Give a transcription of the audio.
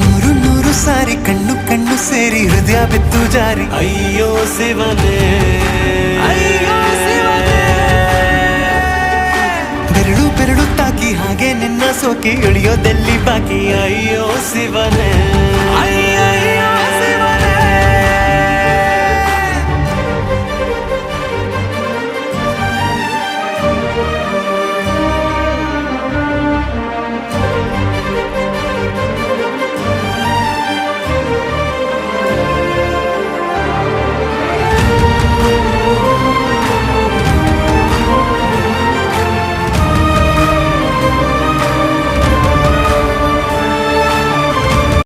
ನೂರು ನೂರು ಸಾರಿ ಕಣ್ಣು ಕಣ್ಣು ಸೇರಿ ಹೃದಯ ಬಿತ್ತು ಜಾರಿ ಅಯ್ಯೋ ಶಿವನೇ, ಅಯ್ಯೋ ಶಿವನೇ. ಬೆರಳು ಬೆರಳು ತಾಕಿ ಹಾಗೆ ನಿನ್ನ ಸೋಕಿ ಇಳಿಯೋದೆಲ್ಲಿ ಬಾಕಿ ಅಯ್ಯೋ ಶಿವನೇ.